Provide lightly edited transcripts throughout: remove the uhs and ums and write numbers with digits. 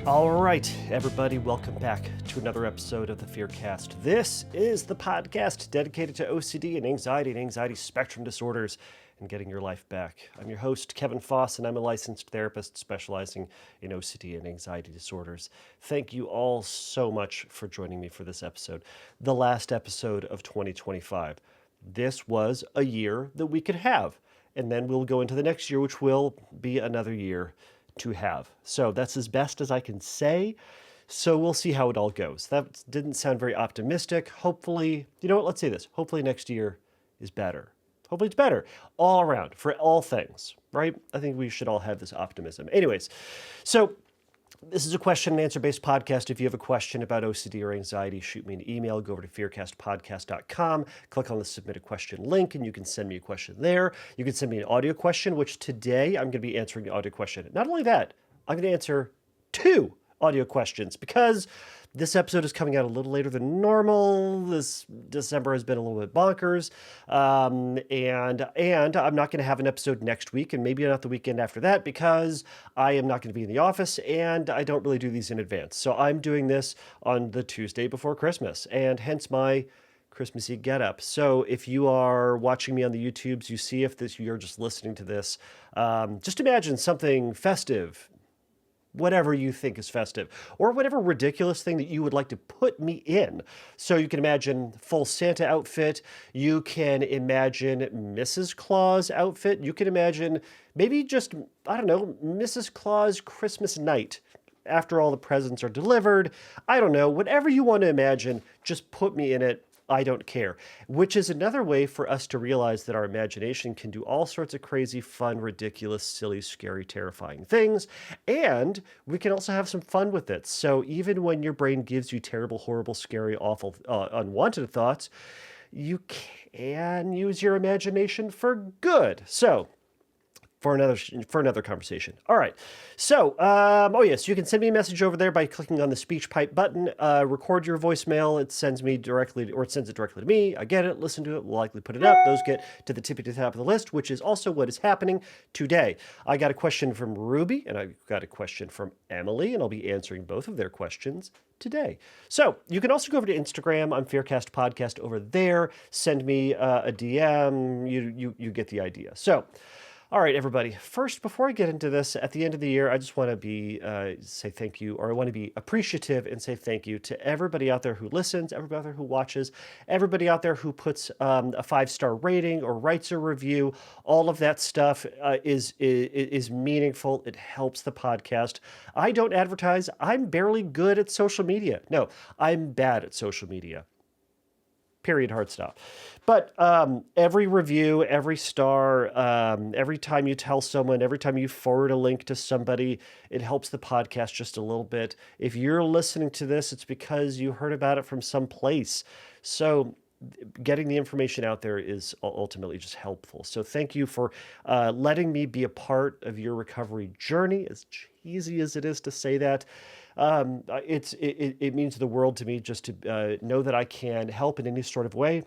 All right, everybody, welcome back to another episode of the Fearcast. This is the podcast dedicated to OCD and anxiety spectrum disorders and getting your life back. I'm your host, Kevin Foss, and I'm a licensed therapist specializing in OCD and anxiety disorders. Thank you all so much for joining me for this episode, the last episode of 2025. This was a year that we could have, and then we'll go into the next year, which will be another year to have. So that's as best as I can say. So we'll see how it all goes. That didn't sound very optimistic. Hopefully, you know what, let's say this. Hopefully next year is better. Hopefully it's better all around for all things, right? I think we should all have this optimism. Anyways, so this is a question and answer based podcast. If you have a question about OCD or anxiety, shoot me an email. Go over to fearcastpodcast.com, click on the submit a question link, and you can send me a question there. You can send me an audio question, which today I'm going to be answering the audio question. Not only that, I'm going to answer 2 audio questions because this episode is coming out a little later than normal. This December has been a little bit bonkers. And I'm not going to have an episode next week and maybe not the weekend after that because I am not going to be in the office and I don't really do these in advance. So I'm doing this on the Tuesday before Christmas and hence my Christmassy getup. So if you are watching me on the YouTubes, you see if you're just listening to this, just imagine something festive, whatever you think is festive, or whatever ridiculous thing that you would like to put me in. So you can imagine full Santa outfit. You can imagine Mrs. Claus outfit. You can imagine maybe just, I don't know, Mrs. Claus Christmas night after all the presents are delivered. I don't know, whatever you want to imagine, just put me in it. I don't care, which is another way for us to realize that our imagination can do all sorts of crazy, fun, ridiculous, silly, scary, terrifying things. And we can also have some fun with it. So even when your brain gives you terrible, horrible, scary, awful, unwanted thoughts, you can use your imagination for good. So for another conversation. All right. So, yes, you can send me a message over there by clicking on the speech pipe button. Record your voicemail. It sends it directly to me. I get it, listen to it, we'll likely put it up. Those get to the tippy top of the list, which is also what is happening today. I got a question from Ruby and I got a question from Emily, and I'll be answering both of their questions today. So you can also go over to Instagram. I'm Fearcast Podcast over there. Send me a DM. You get the idea. So, all right, everybody. First, before I get into this, at the end of the year, I just want to say thank you, or I want to be appreciative and say thank you to everybody out there who listens, everybody out there who watches, everybody out there who puts a 5-star rating or writes a review. All of that stuff is meaningful. It helps the podcast. I don't advertise. I'm barely good at social media. No, I'm bad at social media. Period, hard stop. But every review, every star, every time you tell someone, every time you forward a link to somebody, it helps the podcast just a little bit. If you're listening to this, it's because you heard about it from someplace. So getting the information out there is ultimately just helpful. So thank you for letting me be a part of your recovery journey, as cheesy as it is to say that. It means the world to me just to know that I can help in any sort of way,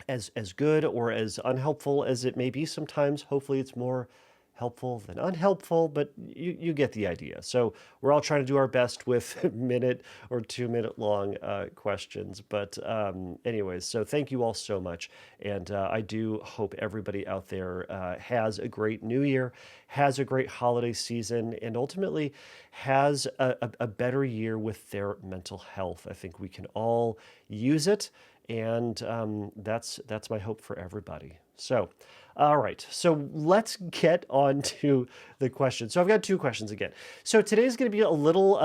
as good or as unhelpful as it may be sometimes. Hopefully it's more helpful than unhelpful, but you get the idea. So we're all trying to do our best with minute or 2 minute long questions. But anyways, so thank you all so much. And I do hope everybody out there has a great new year, has a great holiday season, and ultimately has a better year with their mental health. I think we can all use it. And that's my hope for everybody. So, all right. So let's get on to the question. So I've got 2 questions again. So today's going to be a little.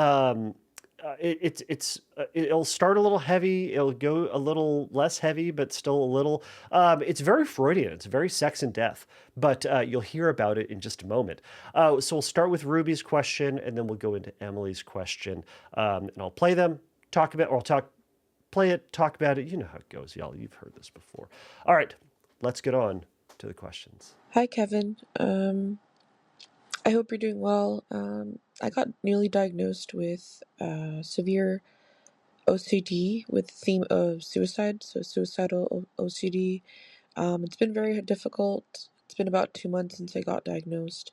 It'll start a little heavy. It'll go a little less heavy, but still a little. It's very Freudian. It's very sex and death. But you'll hear about it in just a moment. So we'll start with Ruby's question, and then we'll go into Emily's question, and I'll play them. Play it, talk about it. You know how it goes, y'all. You've heard this before. All right, let's get on to the questions. Hi, Kevin. I hope you're doing well. I got newly diagnosed with severe OCD with the theme of suicide, so suicidal OCD. It's been very difficult. It's been about 2 months since I got diagnosed.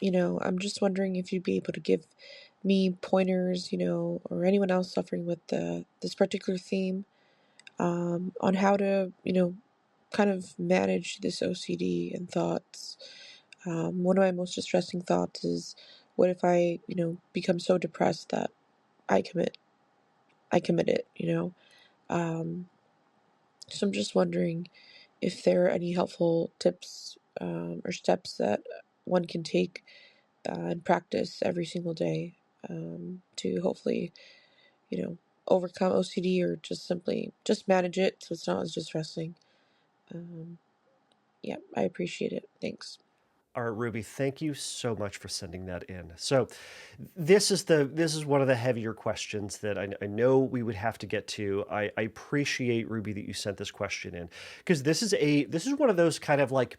I'm just wondering if you'd be able to give me pointers, or anyone else suffering with this particular theme, on how to, kind of manage this OCD and thoughts. One of my most distressing thoughts is, what if I, become so depressed that I commit, I commit it, Um, so I'm just wondering if there are any helpful tips, or steps that one can take and practice every single day, to hopefully, you know, overcome OCD, or just simply just manage it so it's not as distressing. Um, yeah, I appreciate it. Thanks. All right, Ruby, thank you so much for sending that in. So, this is one of the heavier questions that I know we would have to get to. I appreciate, Ruby, that you sent this question in, because this is one of those kind of like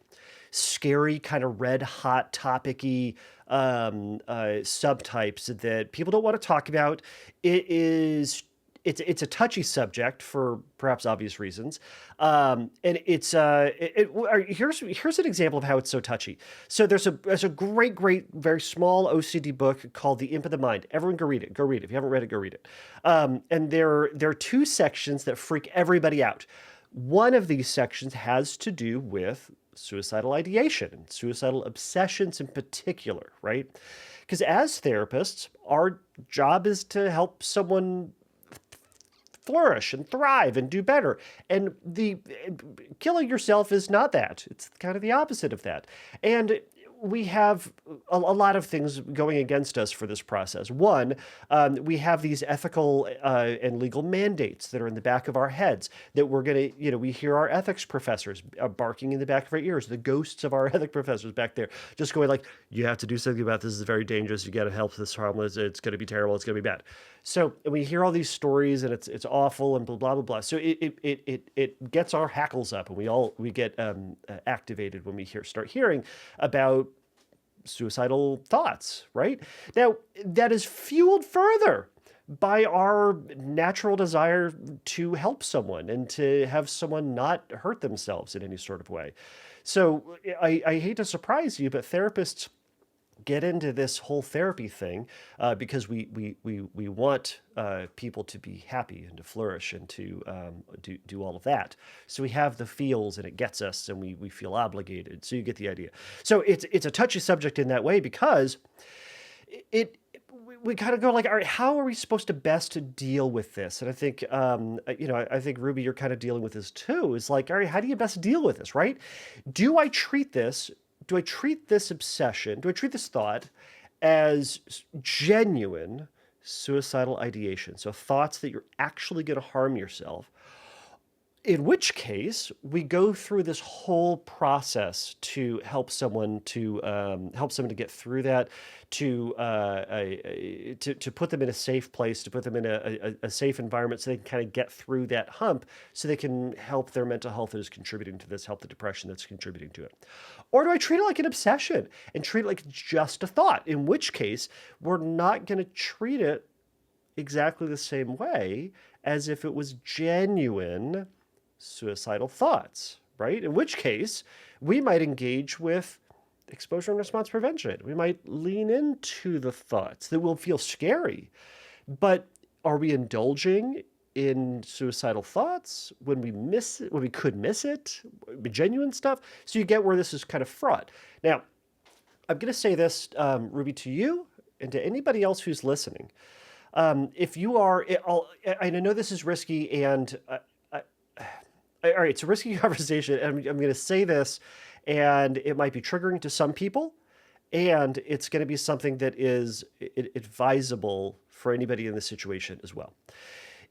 scary, kind of red hot topicy subtypes that people don't want to talk about. It is it's a touchy subject for perhaps obvious reasons, and here's an example of how it's so touchy. So there's a great very small OCD book called The Imp of the Mind. Everyone go read it. Go read it. If you haven't read it, go read it. And there are two sections that freak everybody out. One of these sections has to do with suicidal ideation and suicidal obsessions in particular, right? Because as therapists, our job is to help someone flourish and thrive and do better. And the killing yourself is not that. It's kind of the opposite of that. And we have lot of things going against us for this process. One, we have these ethical and legal mandates that are in the back of our heads that we're going to, we hear our ethics professors barking in the back of our ears, the ghosts of our ethics professors back there, just going like, you have to do something about this. It's very dangerous. You got to help this harmless. It's going to be terrible. It's going to be bad. So we hear all these stories and it's awful and blah blah blah blah. So it gets our hackles up and we get activated when we start hearing about suicidal thoughts. Right now, that is fueled further by our natural desire to help someone and to have someone not hurt themselves in any sort of way. So I hate to surprise you, but therapists get into this whole therapy thing because we want people to be happy and to flourish and to do all of that. So we have the feels and it gets us and we feel obligated. So you get the idea. So it's a touchy subject in that way because it we kind of go like, all right, how are we supposed to best deal with this? And I think, I think Ruby, you're kind of dealing with this too. Is like, all right, how do you best deal with this, right? Do I treat this? Do I treat this obsession? Do I treat this thought as genuine suicidal ideation? So thoughts that you're actually going to harm yourself, in which case we go through this whole process to help someone to get through that, to put them in a safe place, to put them in a safe environment so they can kind of get through that hump, so they can help their mental health that is contributing to this, help the depression that's contributing to it. Or do I treat it like an obsession and treat it like it's just a thought, in which case we're not going to treat it exactly the same way as if it was genuine suicidal thoughts, right? In which case, we might engage with exposure and response prevention. We might lean into the thoughts that will feel scary, but are we indulging in suicidal thoughts when we miss it, when we could miss it, genuine stuff? So you get where this is kind of fraught. Now, I'm going to say this, Ruby, to you and to anybody else who's listening. If you are, I know this is risky, and all right, it's a risky conversation. And I'm going to say this, and it might be triggering to some people, and it's going to be something that is advisable for anybody in this situation as well.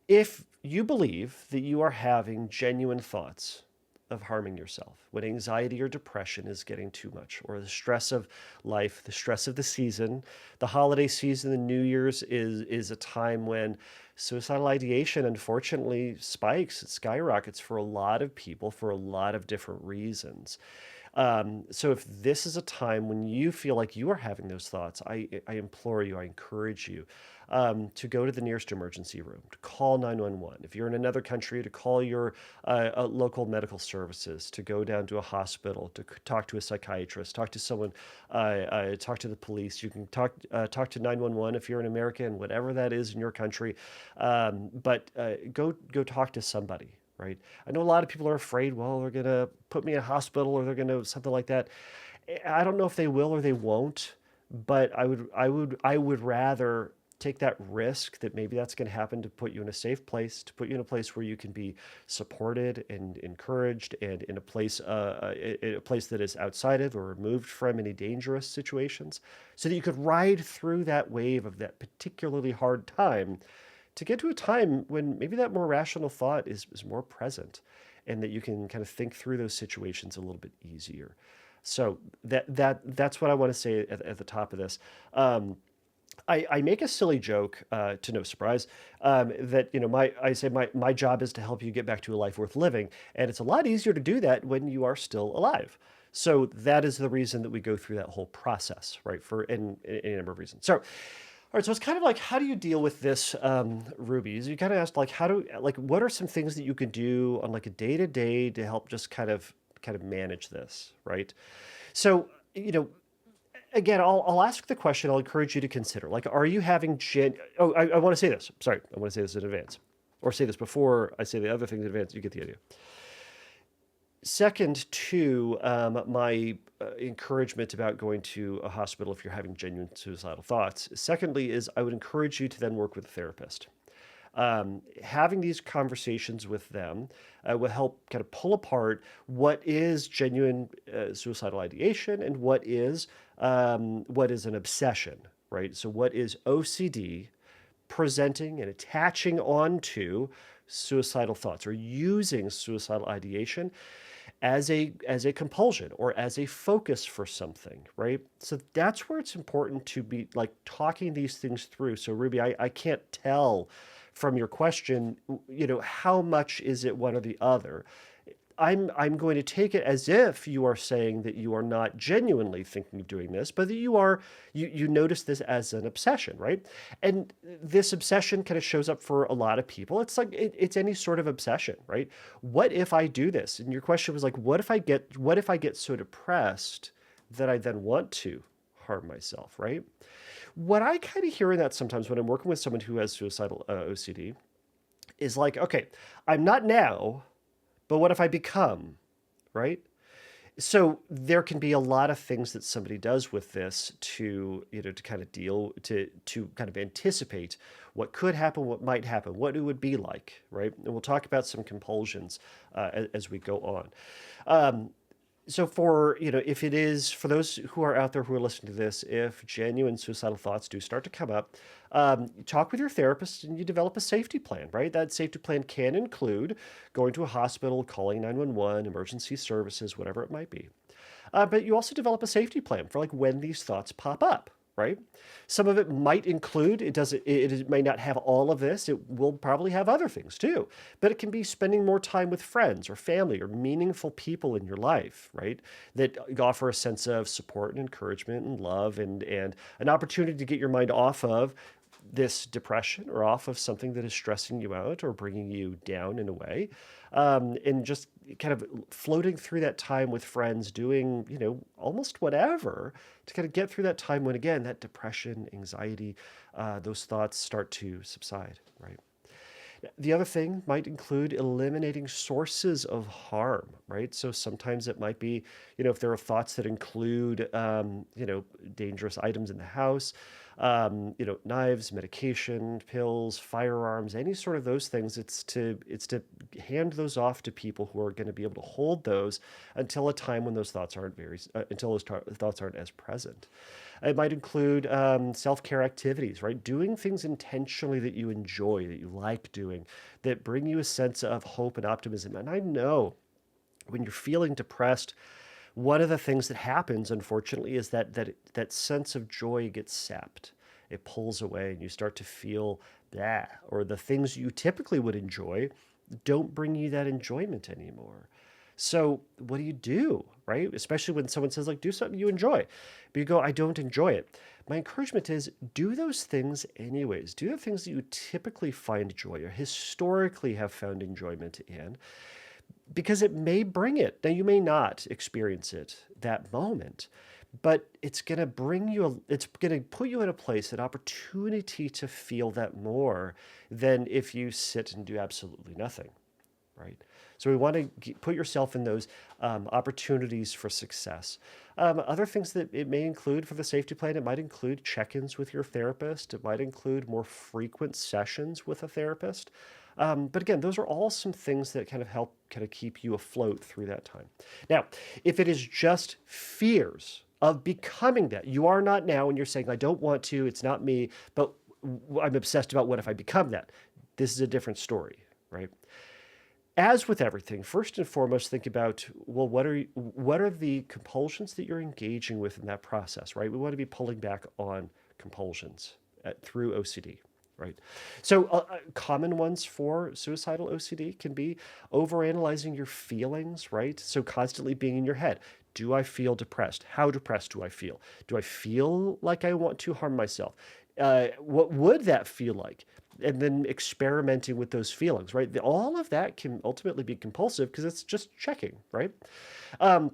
If you believe that you are having genuine thoughts of harming yourself, when anxiety or depression is getting too much, or the stress of life, the stress of the season, the holiday season, the New Year's is a time when suicidal ideation unfortunately spikes, it skyrockets for a lot of people for a lot of different reasons. So if this is a time when you feel like you are having those thoughts, I implore you, I encourage you to go to the nearest emergency room, to call 911. If you're in another country, to call your local medical services, to go down to a hospital, to talk to a psychiatrist, talk to someone, talk to the police. You can talk to 911 if you're an American, whatever that is in your country. But go talk to somebody, right? I know a lot of people are afraid, well, they're going to put me in a hospital or they're going to something like that. I don't know if they will or they won't, but I would rather take that risk that maybe that's going to happen to put you in a safe place, to put you in a place where you can be supported and encouraged, and in a place that is outside of or removed from any dangerous situations, so that you could ride through that wave of that particularly hard time to get to a time when maybe that more rational thought is more present, and that you can kind of think through those situations a little bit easier. So that's what I want to say at the top of this. I make a silly joke, to no surprise, that I say my job is to help you get back to a life worth living, and it's a lot easier to do that when you are still alive. So that is the reason that we go through that whole process, right? For in a number of reasons. So, all right, so it's kind of like, how do you deal with this, Rubies? You kind of asked, like, what are some things that you can do on like a day to day to help just kind of manage this, right? So, again, I'll ask the question. I'll encourage you to consider, like, are you having Oh, I want to say this. Sorry, I want to say this in advance, or say this before I say the other things in advance. You get the idea. Second to my encouragement about going to a hospital if you're having genuine suicidal thoughts. Secondly, is I would encourage you to then work with a therapist. Having these conversations with them will help kind of pull apart what is genuine suicidal ideation and what is an obsession, right? So what is OCD presenting and attaching onto suicidal thoughts, or using suicidal ideation as a compulsion or as a focus for something, right? So that's where it's important to be like talking these things through. So Ruby, I can't tell from your question, how much is it one or the other. I'm going to take it as if you are saying that you are not genuinely thinking of doing this, but that you notice this as an obsession, right? And this obsession kind of shows up for a lot of people. It's like it's any sort of obsession, right? What if I do this? And your question was like, what if I get so depressed that I then want to harm myself, right? What I kind of hear in that sometimes when I'm working with someone who has suicidal OCD is like, okay, I'm not now, but what if I become, right? So there can be a lot of things that somebody does with this to kind of to kind of anticipate what could happen, what might happen, what it would be like, right? And we'll talk about some compulsions as we go on. So if it is, for those who are out there who are listening to this, if genuine suicidal thoughts do start to come up, talk with your therapist and you develop a safety plan, right? That safety plan can include going to a hospital, calling 911, emergency services, whatever it might be. But you also develop a safety plan for like when these thoughts pop up, right? Some of it might include, it may not have all of this. It will probably have other things too, but it can be spending more time with friends or family or meaningful people in your life, right? That offer a sense of support and encouragement and love, and an opportunity to get your mind off of this depression or off of something that is stressing you out or bringing you down in a way, and just kind of floating through that time with friends, doing almost whatever to kind of get through that time when, again, that depression, anxiety, those thoughts start to subside, right? The other thing might include eliminating sources of harm, right? So sometimes it might be, if there are thoughts that include, dangerous items in the house, knives, medication, pills, firearms, any sort of those things. It's to hand those off to people who are going to be able to hold those until a time when those thoughts aren't thoughts aren't as present. It might include self-care activities, right? Doing things intentionally that you enjoy, that you like doing, that bring you a sense of hope and optimism. And I know when you're feeling depressed, one of the things that happens, unfortunately, is that sense of joy gets sapped. It pulls away, and you start to feel that, or the things you typically would enjoy don't bring you that enjoyment anymore. So what do, right? Especially when someone says, like, do something you enjoy. But you go, I don't enjoy it. My encouragement is do those things anyways. Do the things that you typically find joy or historically have found enjoyment in, because it may bring it. Now, you may not experience it that moment, but it's going to bring you, it's going to put you in a place, an opportunity to feel that more than if you sit and do absolutely nothing, right? So we want to put yourself in those opportunities for success. Other things that it may include for the safety plan, it might include check-ins with your therapist. It might include more frequent sessions with a therapist. But again, those are all some things that kind of help kind of keep you afloat through that time. Now, if it is just fears of becoming that, you are not now, and you're saying, I don't want to, it's not me, but I'm obsessed about what if I become that. This is a different story, right? As with everything, first and foremost, think about, well, what are the compulsions that you're engaging with in that process, right? We want to be pulling back on compulsions through OCD, right? So common ones for suicidal OCD can be overanalyzing your feelings, right? So constantly being in your head. Do I feel depressed? How depressed do I feel? Do I feel like I want to harm myself? What would that feel like? And then experimenting with those feelings, right? All of that can ultimately be compulsive because it's just checking, right? Um,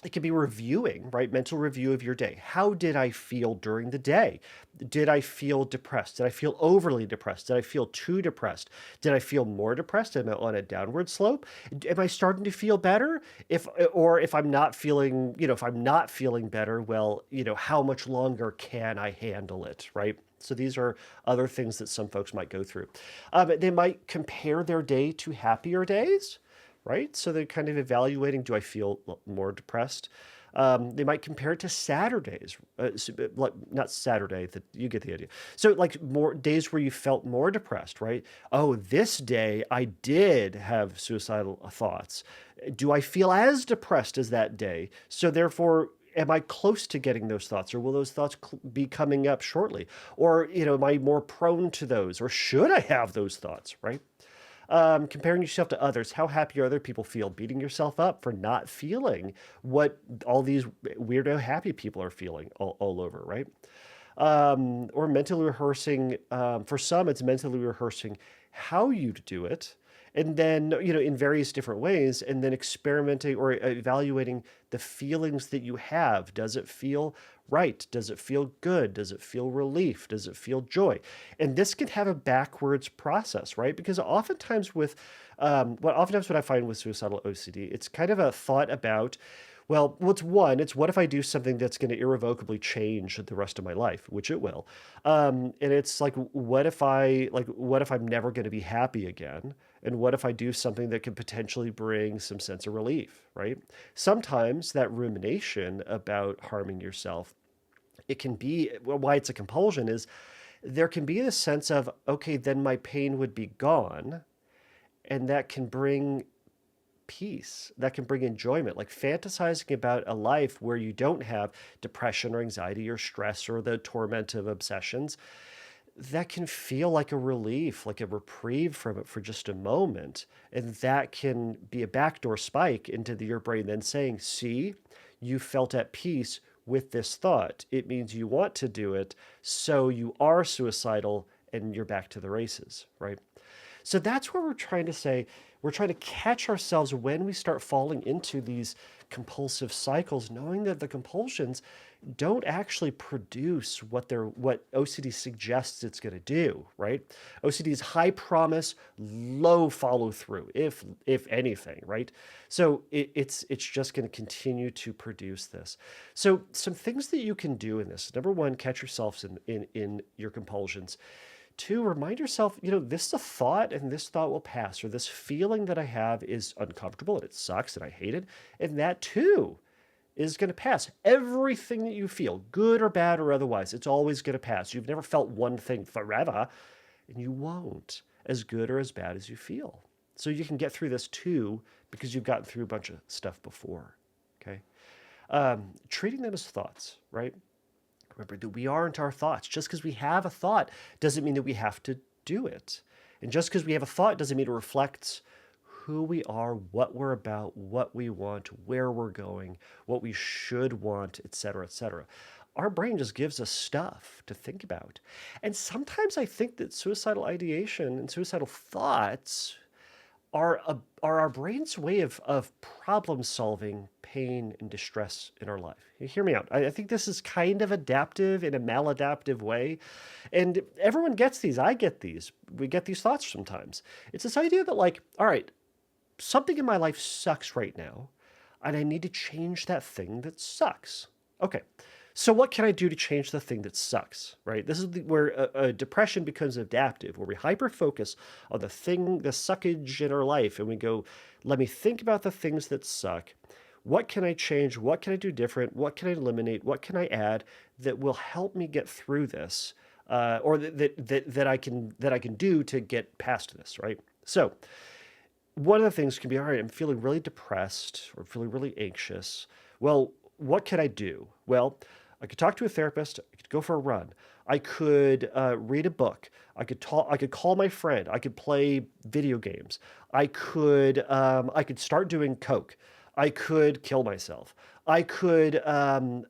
it could be reviewing, right? Mental review of your day. How did I feel during the day? Did I feel depressed? Did I feel overly depressed? Did I feel too depressed? Did I feel more depressed? Am I on a downward slope? Am I starting to feel better? If I'm not feeling, if I'm not feeling better, well, how much longer can I handle it, right? So these are other things that some folks might go through. They might compare their day to happier days, right? So they're kind of evaluating, do I feel more depressed? They might compare it to Saturdays, like not Saturday, that you get the idea. So like more days where you felt more depressed, right? Oh, this day I did have suicidal thoughts. Do I feel as depressed as that day? So therefore, am I close to getting those thoughts, or will those thoughts be coming up shortly? Or, am I more prone to those, or should I have those thoughts, right? Comparing yourself to others, how happy other people feel, beating yourself up for not feeling what all these weirdo happy people are feeling all over, right? Or mentally rehearsing. For some, it's mentally rehearsing how you do it, and then in various different ways, and then experimenting or evaluating the feelings that you have. Does it feel right? Does it feel good? Does it feel relief? Does it feel joy? And this can have a backwards process, right? Because oftentimes oftentimes what I find with suicidal OCD, it's kind of a thought about, well, what's one, it's what if I do something that's going to irrevocably change the rest of my life, which it will. And it's like, what if I'm never going to be happy again? And what if I do something that could potentially bring some sense of relief, right? Sometimes that rumination about harming yourself, it can be, well, why it's a compulsion is there can be this sense of, okay, then my pain would be gone. And that can bring peace, that can bring enjoyment, like fantasizing about a life where you don't have depression or anxiety or stress or the torment of obsessions. That can feel like a relief, like a reprieve from it for just a moment. And that can be a backdoor spike into your brain then saying, see, you felt at peace with this thought. It means you want to do it. So you are suicidal and you're back to the races, right? So that's where we're trying to say, we're trying to catch ourselves when we start falling into these compulsive cycles, knowing that the compulsions don't actually produce what OCD suggests it's going to do, right? OCD is high promise, low follow through, if anything, right? So it's just going to continue to produce this. So some things that you can do in this: number one, catch yourselves in your compulsions. Two, remind yourself, this is a thought and this thought will pass, or this feeling that I have is uncomfortable and it sucks and I hate it. And that too is going to pass. Everything that you feel, good or bad or otherwise, it's always going to pass. You've never felt one thing forever, and you won't, as good or as bad as you feel. So you can get through this too because you've gotten through a bunch of stuff before. Okay. Treating them as thoughts, right? Remember that we aren't our thoughts. Just because we have a thought doesn't mean that we have to do it. And just because we have a thought doesn't mean it reflects who we are, what we're about, what we want, where we're going, what we should want, etc., etc. Our brain just gives us stuff to think about. And sometimes I think that suicidal ideation and suicidal thoughts are our brain's way of problem solving pain and distress in our life. Hear me out. I think this is kind of adaptive in a maladaptive way. And everyone gets these. I get these. We get these thoughts sometimes. It's this idea that, like, all right, something in my life sucks right now, and I need to change that thing that sucks. Okay. So what can I do to change the thing that sucks, right? This is where a depression becomes adaptive, where we hyper focus on the thing, the suckage in our life, and we go, let me think about the things that suck. What can I change? What can I do different? What can I eliminate? What can I add that will help me get through this, or that I can do to get past this, right? So one of the things can be, all right, I'm feeling really depressed or feeling really anxious. Well, what can I do? Well, I could talk to a therapist. I could go for a run. I could read a book. I could talk. I could call my friend. I could play video games. I could start doing coke. I could kill myself. I could go.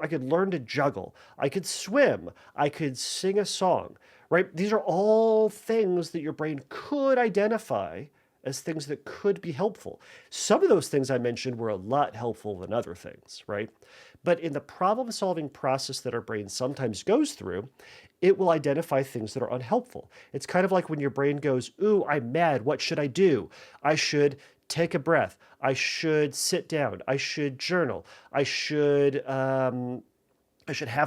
I could learn to juggle. I could swim. I could sing a song. Right? These are all things that your brain could identify as things that could be helpful. Some of those things I mentioned were a lot helpful than other things, right? But in the problem solving process that our brain sometimes goes through, it will identify things that are unhelpful. It's kind of like when your brain goes, ooh, I'm mad. What should I do? I should take a breath. I should sit down. I should journal. I should have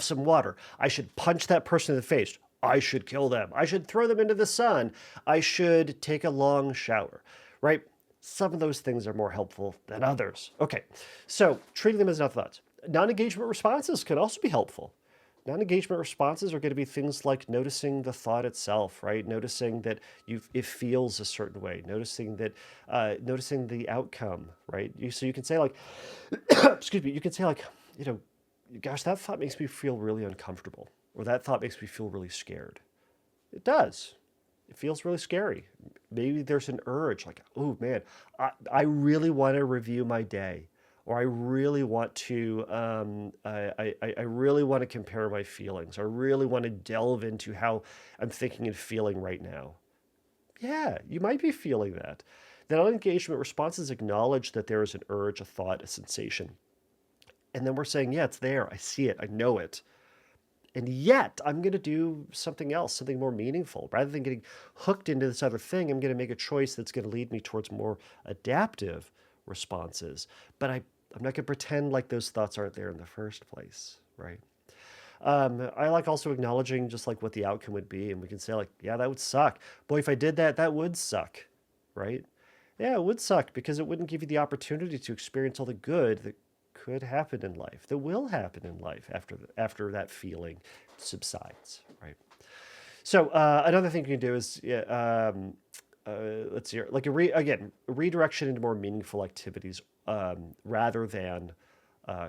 some water. I should punch that person in the face. I should kill them. I should throw them into the sun. I should take a long shower, right? Some of those things are more helpful than others. Okay, so treating them as not thoughts. Non engagement responses can also be helpful. Non engagement responses are going to be things like noticing the thought itself, right? Noticing that it feels a certain way, noticing the outcome, right? So you can say, like, excuse me, you can say, like, you know, gosh, that thought makes me feel really uncomfortable, or that thought makes me feel really scared. It does. It feels really scary. Maybe there's an urge, like, oh man, I really want to review my day, or I really want to, I really want to compare my feelings. I really want to delve into how I'm thinking and feeling right now. Yeah, you might be feeling that. The non-engagement responses acknowledge that there is an urge, a thought, a sensation. And then we're saying, yeah, it's there. I see it. I know it. And yet, I'm going to do something else, something more meaningful. Rather than getting hooked into this other thing, I'm going to make a choice that's going to lead me towards more adaptive responses. But I'm not going to pretend like those thoughts aren't there in the first place, right? I like also acknowledging just like what the outcome would be. And we can say, like, yeah, that would suck. Boy, if I did that, that would suck, right? Yeah, it would suck because it wouldn't give you the opportunity to experience all the good that could happen in life, that will happen in life after that feeling subsides, right? So another thing you can do is, yeah, let's see, like again, redirection into more meaningful activities rather than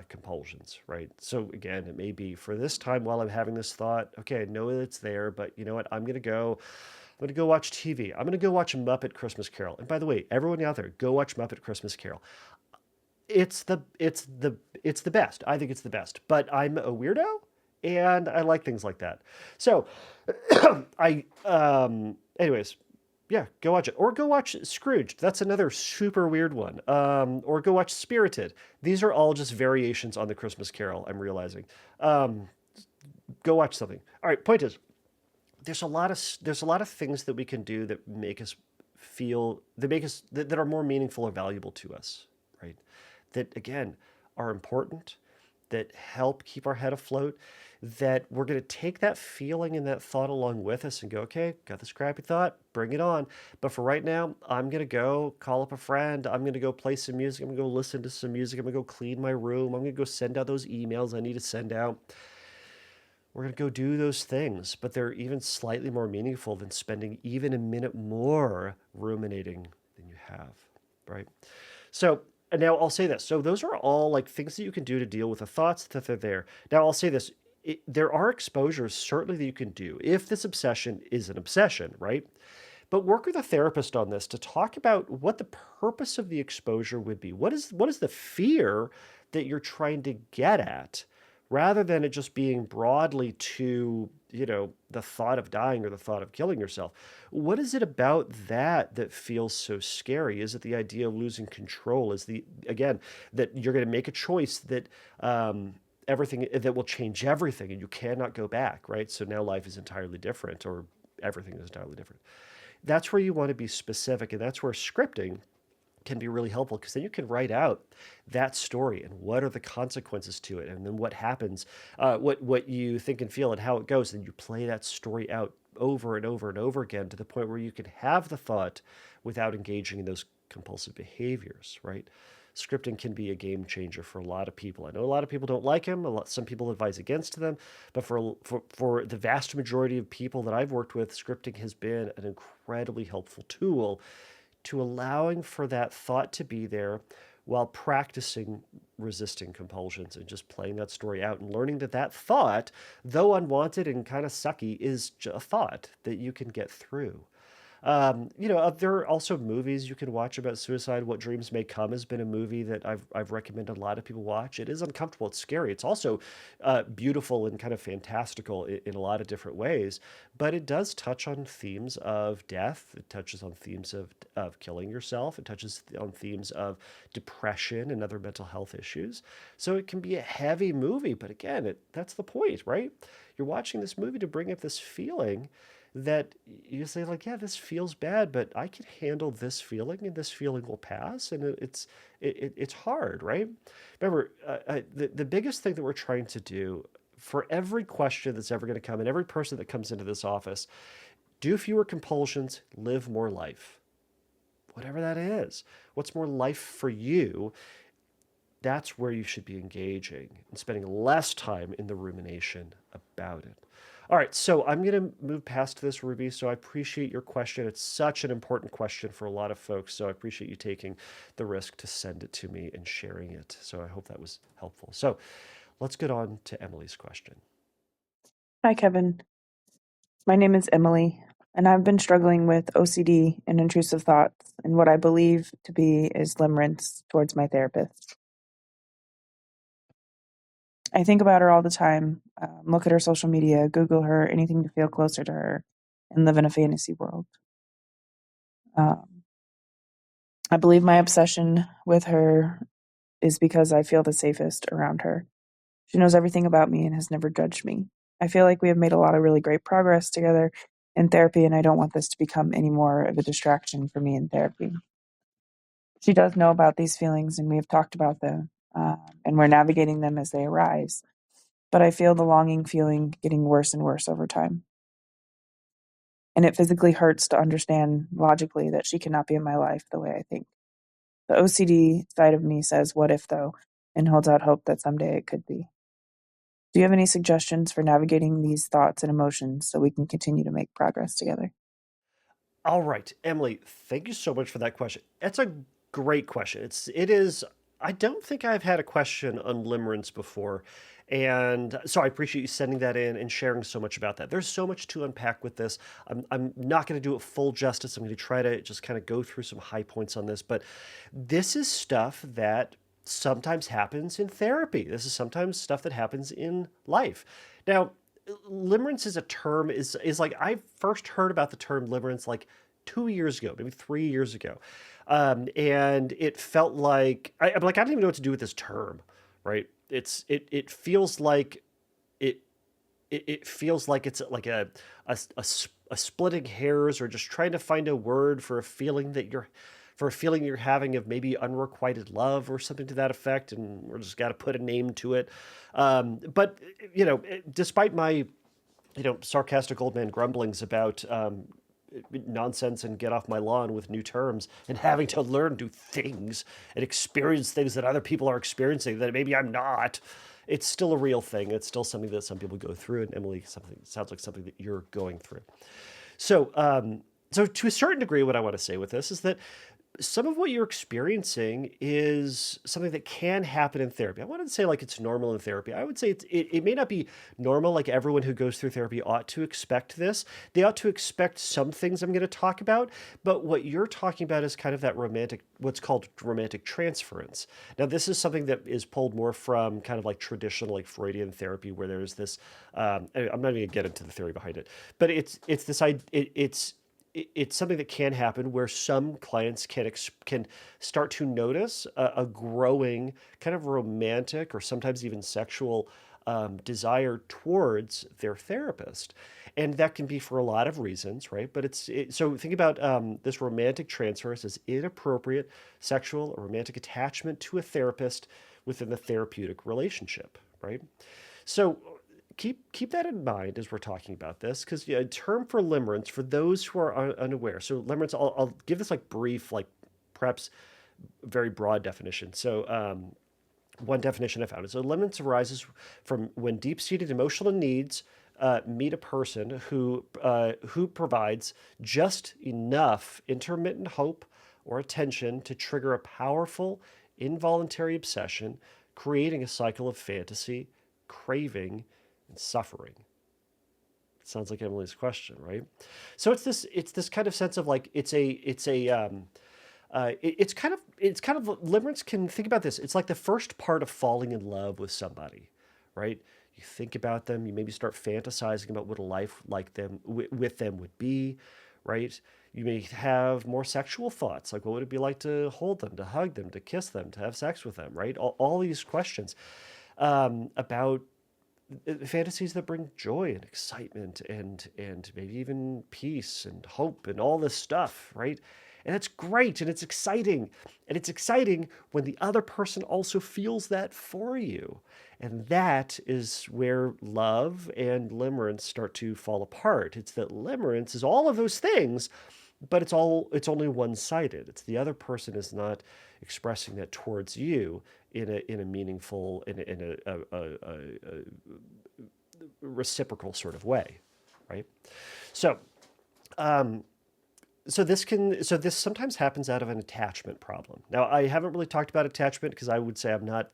compulsions, right? So again, it may be for this time while I'm having this thought, okay, I know that it's there, but you know what? I'm gonna go watch TV. I'm gonna go watch Muppet Christmas Carol. And by the way, everyone out there, go watch Muppet Christmas Carol. It's the best. I think it's the best. But I'm a weirdo, and I like things like that. So, anyways, yeah, go watch it, or go watch Scrooged. That's another super weird one. Or go watch Spirited. These are all just variations on the Christmas Carol. I'm realizing. Um, Go watch something. All right. Point is, there's a lot of things that we can do that make us feel that are more meaningful or valuable to us, right? That again are important, that help keep our head afloat, that we're going to take that feeling and that thought along with us and go, okay, got this crappy thought, bring it on. But for right now, I'm going to go call up a friend. I'm going to go play some music. I'm going to go listen to some music. I'm going to go clean my room. I'm going to go send out those emails I need to send out. We're going to go do those things, but they're even slightly more meaningful than spending even a minute more ruminating than you have, right? So, and now I'll say this. So those are all like things that you can do to deal with the thoughts that are there. Now I'll say this. There are exposures certainly that you can do if this obsession is an obsession, right? But work with a therapist on this to talk about what the purpose of the exposure would be. What is the fear that you're trying to get at, rather than it just being broadly to, the thought of dying or the thought of killing yourself. What is it about that that feels so scary? Is it the idea of losing control? Is the again that you're going to make a choice that everything that will change everything and you cannot go back, right? So now life is entirely different, or everything is entirely different. That's where you want to be specific, and that's where scripting can be really helpful, because then you can write out that story and what are the consequences to it, and then what happens, what you think and feel and how it goes, and you play that story out over and over and over again to the point where you can have the thought without engaging in those compulsive behaviors, right? Scripting can be a game changer for a lot of people. I know a lot of people don't like him. Some people advise against them, but for the vast majority of people that I've worked with, scripting has been an incredibly helpful tool to allowing for that thought to be there while practicing resisting compulsions and just playing that story out and learning that that thought, though unwanted and kind of sucky, is a thought that you can get through. There are also movies you can watch about suicide. What Dreams May Come has been a movie that I've recommended a lot of people watch. It is uncomfortable. It's scary. It's also beautiful and kind of fantastical in a lot of different ways. But it does touch on themes of death. It touches on themes of killing yourself. It touches on themes of depression and other mental health issues. So it can be a heavy movie. But again, that's the point, right? You're watching this movie to bring up this feeling that you say, like, yeah, this feels bad, but I can handle this feeling, and this feeling will pass. And it's hard, right? Remember, the biggest thing that we're trying to do for every question that's ever going to come, and every person that comes into this office: do fewer compulsions, live more life, whatever that is. What's more life for you? That's where you should be engaging and spending less time in the rumination about it. All right, so I'm going to move past this, Ruby. So I appreciate your question. It's such an important question for a lot of folks. So I appreciate you taking the risk to send it to me and sharing it. So I hope that was helpful. So let's get on to Emily's question. Hi, Kevin. My name is Emily, and I've been struggling with OCD and intrusive thoughts, and what I believe to be is limerence towards my therapist. I think about her all the time, look at her social media, Google her, anything to feel closer to her, and live in a fantasy world. Um, I believe my obsession with her is because I feel the safest around her. She knows everything about me and has never judged me. I feel like we have made a lot of really great progress together in therapy, and I don't want this to become any more of a distraction for me in therapy. She does know about these feelings, and we have talked about them, and we're navigating them as they arise. But I feel the longing feeling getting worse and worse over time. And it physically hurts to understand logically that she cannot be in my life the way I think. The OCD side of me says, what if though, and holds out hope that someday it could be. Do you have any suggestions for navigating these thoughts and emotions so we can continue to make progress together? All right, Emily, thank you so much for that question. That's a great question. It is. I don't think I've had a question on limerence before, and so I appreciate you sending that in and sharing so much about that. There's so much to unpack with this. I'm not going to do it full justice. I'm going to try to just kind of go through some high points on this, but this is stuff that sometimes happens in therapy. This is sometimes stuff that happens in life. Now, limerence is a term is like I first heard about the term limerence like 2 years ago, maybe 3 years ago, and it felt like I'm like I don't even know what to do with this term, right? It feels like it it feels like it's like a splitting hairs, or just trying to find a word for a feeling that you're for a feeling you're having of maybe unrequited love or something to that effect, and we're just got to put a name to it. But despite my sarcastic old man grumblings about nonsense and get off my lawn with new terms and having to learn new things and experience things that other people are experiencing that maybe I'm not. It's still a real thing. It's still something that some people go through, and Emily, something sounds like something that you're going through. So, so to a certain degree, what I want to say with this is that some of what you're experiencing is something that can happen in therapy. I wouldn't say like it's normal in therapy. I would say it may not be normal, like everyone who goes through therapy ought to expect this. They ought to expect some things I'm going to talk about, but what you're talking about is kind of that romantic, what's called romantic transference. Now, this is something that is pulled more from kind of like traditional, like Freudian therapy, where there's this. I'm not even going to get into the theory behind it, but it's this idea. It's something that can happen where some clients can start to notice a growing kind of romantic or sometimes even sexual desire towards their therapist, and that can be for a lot of reasons, right? But so think about this romantic transfer as inappropriate sexual or romantic attachment to a therapist within the therapeutic relationship, right? So keep that in mind as we're talking about this, because a term for limerence, for those who are unaware. So limerence, I'll give this like brief, like perhaps very broad definition. So one definition I found is so limerence arises from when deep-seated emotional needs meet a person who provides just enough intermittent hope or attention to trigger a powerful involuntary obsession, creating a cycle of fantasy, craving, and suffering. Sounds like Emily's question, right? So it's this kind of sense of like it's kind of limerence can think about this. It's like the first part of falling in love with somebody, right? You think about them, you maybe start fantasizing about what a life like them with them would be, right? You may have more sexual thoughts, like what would it be like to hold them, to hug them, to kiss them, to have sex with them, right? All these questions about fantasies that bring joy and excitement and maybe even peace and hope and all this stuff, right? And it's great and it's exciting. And it's exciting when the other person also feels that for you. And that is where love and limerence start to fall apart. It's that limerence is all of those things, but it's only one-sided. It's the other person is not expressing that towards you in a meaningful, in a reciprocal sort of way, right? So so this sometimes happens out of an attachment problem. Now, I haven't really talked about attachment because I would say I'm not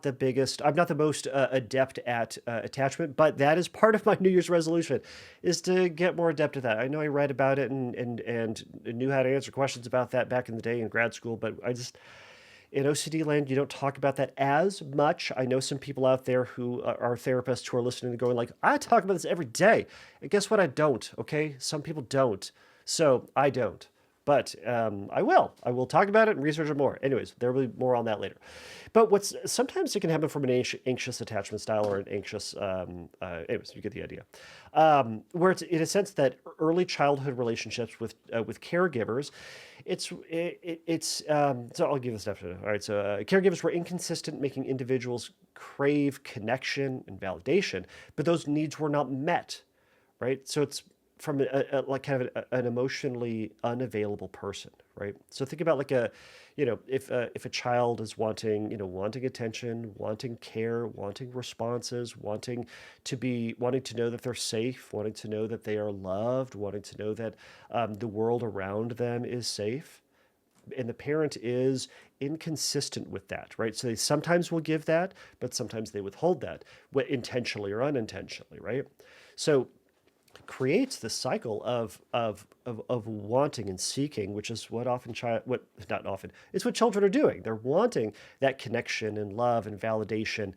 the biggest, I'm not the most adept at attachment, but that is part of my New Year's resolution, is to get more adept at that. I know I read about it and knew how to answer questions about that back in the day in grad school, but in OCD land, you don't talk about that as much. I know some people out there who are therapists who are listening and going like, I talk about this every day. And guess what? I don't, okay? Some people don't. So I don't. But I will. I will talk about it and research it more. Anyways, there will be more on that later. But sometimes it can happen from an anxious attachment style or an anxious, anyways, you get the idea. Where it's in a sense that early childhood relationships with caregivers, so I'll give this definition. All right, so caregivers were inconsistent, making individuals crave connection and validation, but those needs were not met, right? So it's from like kind of an emotionally unavailable person, right? So think about like if a child is wanting attention, wanting care, wanting responses, wanting to know that they're safe, wanting to know that they are loved, wanting to know that the world around them is safe, and the parent is inconsistent with that, right? So they sometimes will give that, but sometimes they withhold that, intentionally or unintentionally, right? So creates this cycle of wanting and seeking, which is what not often, it's what children are doing. They're wanting that connection and love and validation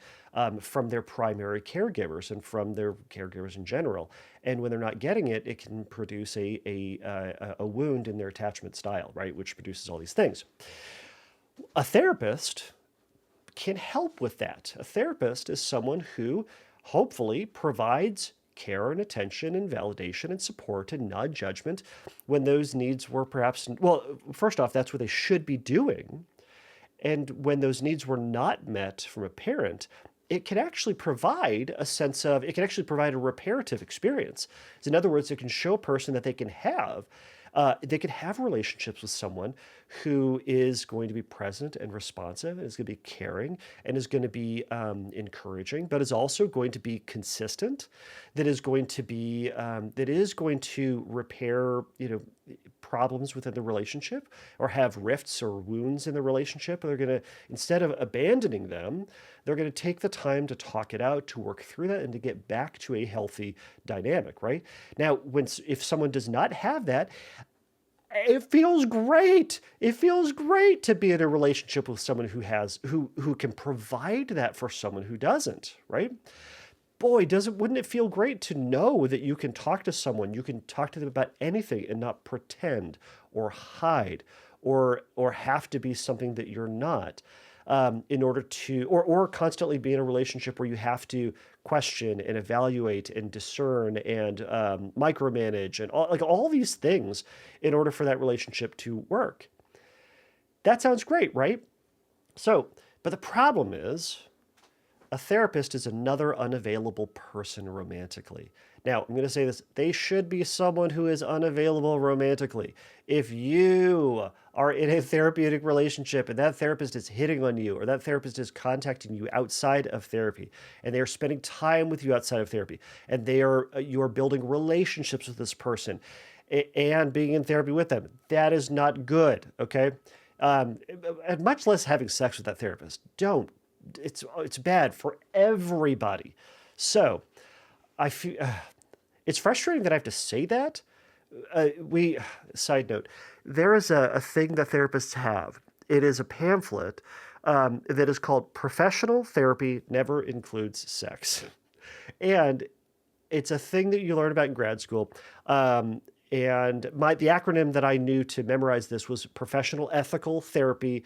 from their primary caregivers and from their caregivers in general. And when they're not getting it, it can produce a wound in their attachment style, right? Which produces all these things. A therapist can help with that. A therapist is someone who hopefully provides care and attention and validation and support and not judgment when those needs were perhaps, well, first off, that's what they should be doing. And when those needs were not met from a parent, it can actually provide a reparative experience. So in other words, it can show a person that they can have they could have relationships with someone who is going to be present and responsive, and is going to be caring, and is going to be encouraging, but is also going to be consistent. That is going to repair, problems within the relationship, or have rifts or wounds in the relationship. They're going to, instead of abandoning them, they're going to take the time to talk it out, to work through that, and to get back to a healthy dynamic, right? Now, if someone does not have that, it feels great. It feels great to be in a relationship with someone who can provide that for someone who doesn't, right? Boy, wouldn't it feel great to know that you can talk to someone, you can talk to them about anything and not pretend or hide or have to be something that you're not, in order to, or constantly be in a relationship where you have to question and evaluate and discern and micromanage and all these things in order for that relationship to work. That sounds great, right? So, but the problem is, a therapist is another unavailable person romantically. Now, I'm going to say this, they should be someone who is unavailable romantically. If you are in a therapeutic relationship and that therapist is hitting on you, or that therapist is contacting you outside of therapy, and they are spending time with you outside of therapy, and you are building relationships with this person and being in therapy with them, that is not good, okay? And much less having sex with that therapist. Don't. It's bad for everybody. So I feel it's frustrating that I have to say that. We Side note, there is a thing that therapists have. It is a pamphlet that is called "Professional Therapy Never Includes Sex," and it's a thing that you learn about in grad school. And the acronym that I knew to memorize this was professional ethical therapy.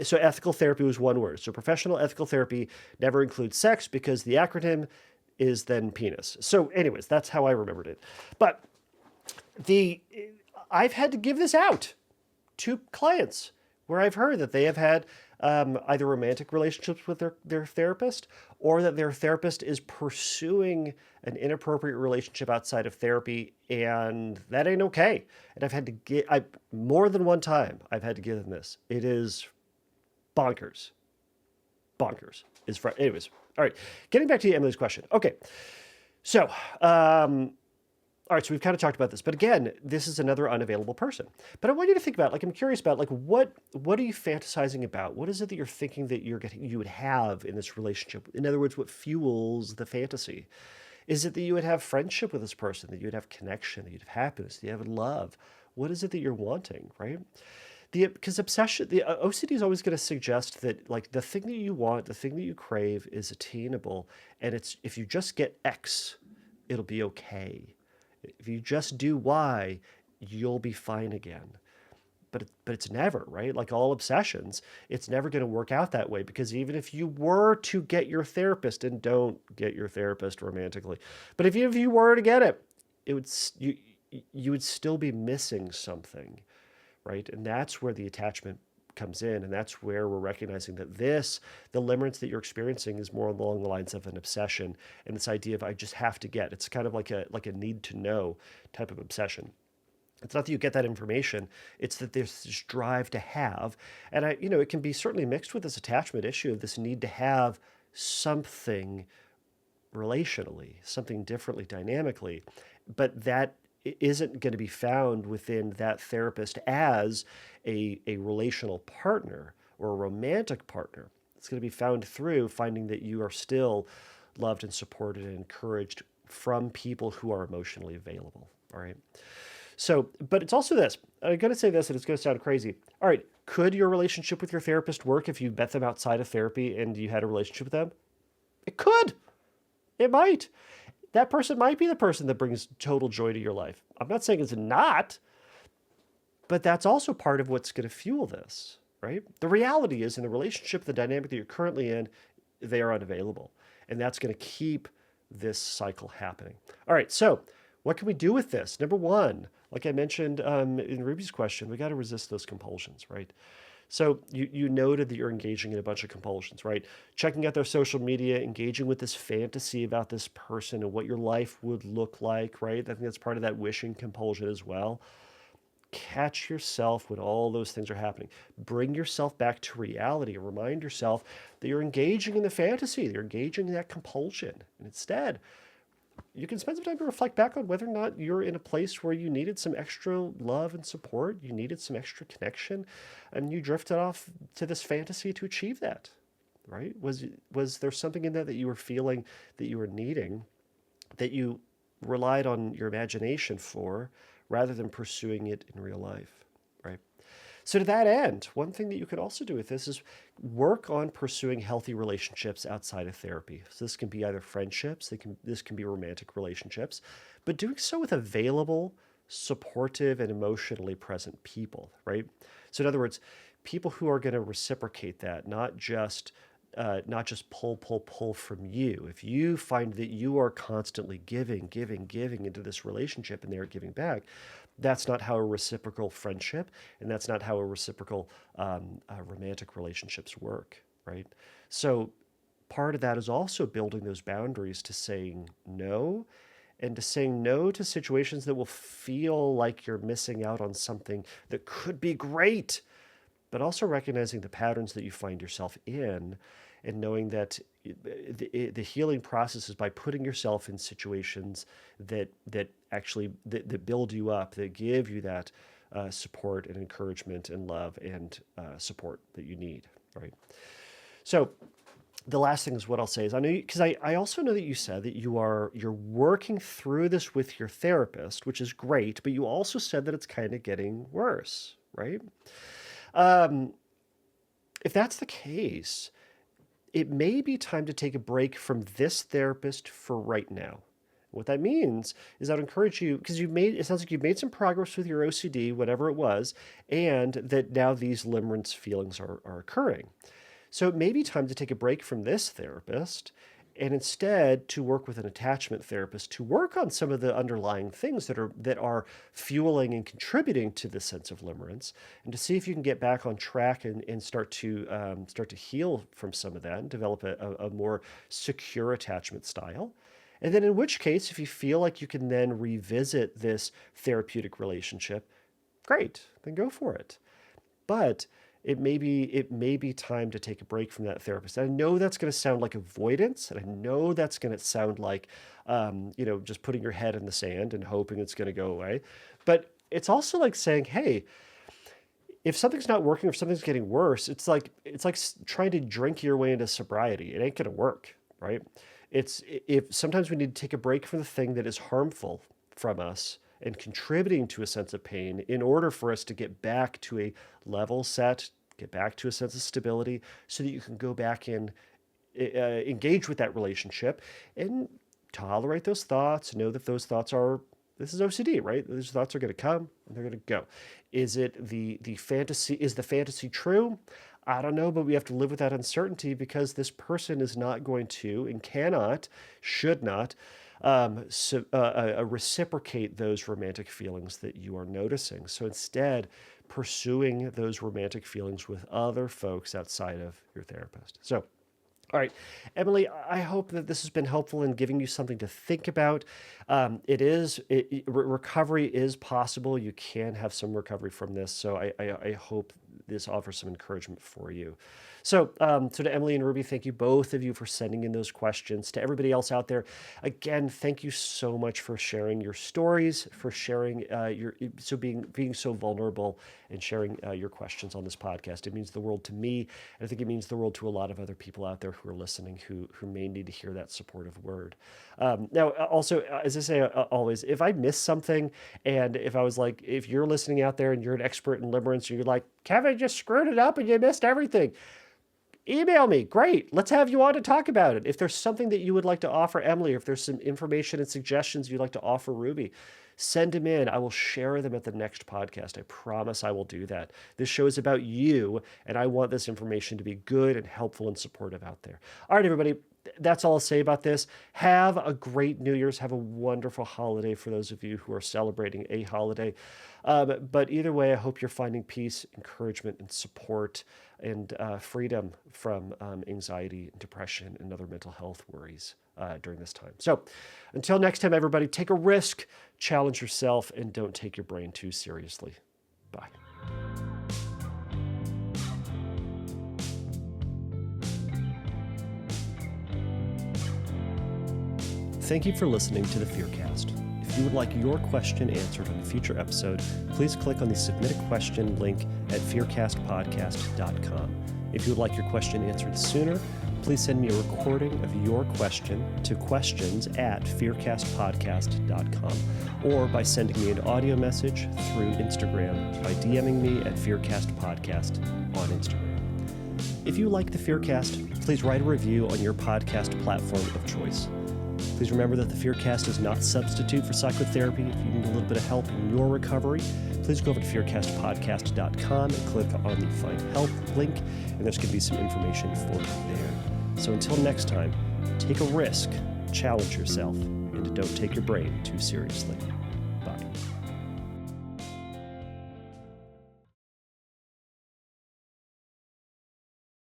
So ethical therapy was one word. So professional ethical therapy never includes sex, because the acronym is then penis. So anyways, that's how I remembered it. But I've had to give this out to clients where I've heard that they have had either romantic relationships with their therapist, or that their therapist is pursuing an inappropriate relationship outside of therapy, and that ain't okay. And I've had to more than one time, I've had to give them this. It is bonkers. Bonkers. Anyways, all right. Getting back to Emily's question. Okay. So, all right, so we've kind of talked about this, but again, this is another unavailable person. But I want you to think about, I'm curious about, what are you fantasizing about? What is it that you're thinking that you would have in this relationship? In other words, what fuels the fantasy? Is it that you would have friendship with this person, that you would have connection, that you'd have happiness, that you have love? What is it that you're wanting, right? Because the OCD is always going to suggest that, the thing that you want, the thing that you crave, is attainable, and if you just get X, it'll be okay. If you just do Y, you'll be fine again. But it's never, right? Like all obsessions, it's never going to work out that way, because even if you were to get your therapist, and don't get your therapist romantically, but if you were to get it, you would still be missing something, right? And that's where the attachment comes in, and that's where we're recognizing that the limerence that you're experiencing, is more along the lines of an obsession, and this idea of I just have to get. It's kind of like a need to know type of obsession. It's not that you get that information; it's that there's this drive to have, and it can be certainly mixed with this attachment issue of this need to have something relationally, something differently, dynamically, but that isn't going to be found within that therapist as a relational partner or a romantic partner. It's going to be found through finding that you are still loved and supported and encouraged from people who are emotionally available. All right. So, but it's also this. I'm going to say this, and it's going to sound crazy. All right. Could your relationship with your therapist work if you met them outside of therapy and you had a relationship with them? It could. It might. That person might be the person that brings total joy to your life. I'm not saying it's not, but that's also part of what's going to fuel this, right? The reality is, in the relationship, the dynamic that you're currently in, they are unavailable. And that's going to keep this cycle happening. All right, so what can we do with this? Number one, like I mentioned in Ruby's question, we got to resist those compulsions, right? So you noted that you're engaging in a bunch of compulsions, right? Checking out their social media, engaging with this fantasy about this person and what your life would look like, right? I think that's part of that wishing compulsion as well. Catch yourself when all those things are happening. Bring yourself back to reality and remind yourself that you're engaging in the fantasy, that you're engaging in that compulsion. And instead, you can spend some time to reflect back on whether or not you're in a place where you needed some extra love and support, you needed some extra connection, and you drifted off to this fantasy to achieve that, right? Was there something in that that you were feeling that you were needing that you relied on your imagination for rather than pursuing it in real life, right? So, to that end, one thing that you could also do with this is work on pursuing healthy relationships outside of therapy. So, this can be either friendships, this can be romantic relationships, but doing so with available, supportive, and emotionally present people, right? So, in other words, people who are going to reciprocate that, not just pull from you. If you find that you are constantly giving into this relationship and they're giving back, that's not how a reciprocal friendship and that's not how a reciprocal romantic relationships work, right? So part of that is also building those boundaries to saying no and to saying no to situations that will feel like you're missing out on something that could be great, but also recognizing the patterns that you find yourself in and knowing that the healing process is by putting yourself in situations that actually that build you up, that give you that support and encouragement and love and support that you need, right? So the last thing is what I'll say is I know because I also know that you said that you're working through this with your therapist, which is great, but you also said that it's kind of getting worse, right? Um, if that's the case, it may be time to take a break from this therapist for right now. What that means is I'd encourage you, because it sounds like you've made some progress with your OCD, whatever it was, and that now these limerence feelings are occurring. So it may be time to take a break from this therapist and instead to work with an attachment therapist to work on some of the underlying things that are fueling and contributing to this sense of limerence, and to see if you can get back on track and start to heal from some of that and develop a more secure attachment style. And then, in which case, if you feel like you can then revisit this therapeutic relationship, great, then go for it. But it may be time to take a break from that therapist. And I know that's going to sound like avoidance, and I know that's going to sound like just putting your head in the sand and hoping it's going to go away. But it's also like saying, hey, if something's not working, if something's getting worse, it's like trying to drink your way into sobriety. It ain't going to work, right? It's if sometimes we need to take a break from the thing that is harmful from us and contributing to a sense of pain in order for us to get back to a level set, get back to a sense of stability, so that you can go back and engage with that relationship and tolerate those thoughts, know that those thoughts are, this is OCD, right? Those thoughts are going to come and they're going to go. Is it the fantasy? Is the fantasy true? I don't know, but we have to live with that uncertainty because this person is not going to and cannot, should not reciprocate those romantic feelings that you are noticing. So instead, pursuing those romantic feelings with other folks outside of your therapist. So, all right, Emily, I hope that this has been helpful in giving you something to think about. Recovery is possible. You can have some recovery from this. So I hope this offers some encouragement for you. So to Emily and Ruby, thank you both of you for sending in those questions. To everybody else out there, again, thank you so much for sharing your stories, for sharing being so vulnerable and sharing your questions on this podcast. It means the world to me, and I think it means the world to a lot of other people out there who are listening who may need to hear that supportive word. Now, also, as I say always, if I miss something, and if you're listening out there and you're an expert in limerence, and you're like, Kevin just screwed it up and you missed everything, email me. Great. Let's have you on to talk about it. If there's something that you would like to offer Emily, or if there's some information and suggestions you'd like to offer Ruby, send them in. I will share them at the next podcast. I promise I will do that. This show is about you, and I want this information to be good and helpful and supportive out there. All right, everybody. That's all I'll say about this. Have a great New Year's. Have a wonderful holiday for those of you who are celebrating a holiday. But either way, I hope you're finding peace, encouragement, and support, and freedom from anxiety, depression, and other mental health worries during this time. So until next time, everybody, take a risk, challenge yourself, and don't take your brain too seriously. Bye. Thank you for listening to the Fearcast. If you would like your question answered on a future episode, please click on the Submit a Question link at fearcastpodcast.com. If you would like your question answered sooner, please send me a recording of your question to questions@fearcastpodcast.com or by sending me an audio message through Instagram by DMing me at fearcastpodcast on Instagram. If you like the Fearcast, please write a review on your podcast platform of choice. Please remember that the Fearcast is not a substitute for psychotherapy. If you need a little bit of help in your recovery, please go over to fearcastpodcast.com and click on the Find Help link, and there's going to be some information for you there. So until next time, take a risk, challenge yourself, and don't take your brain too seriously.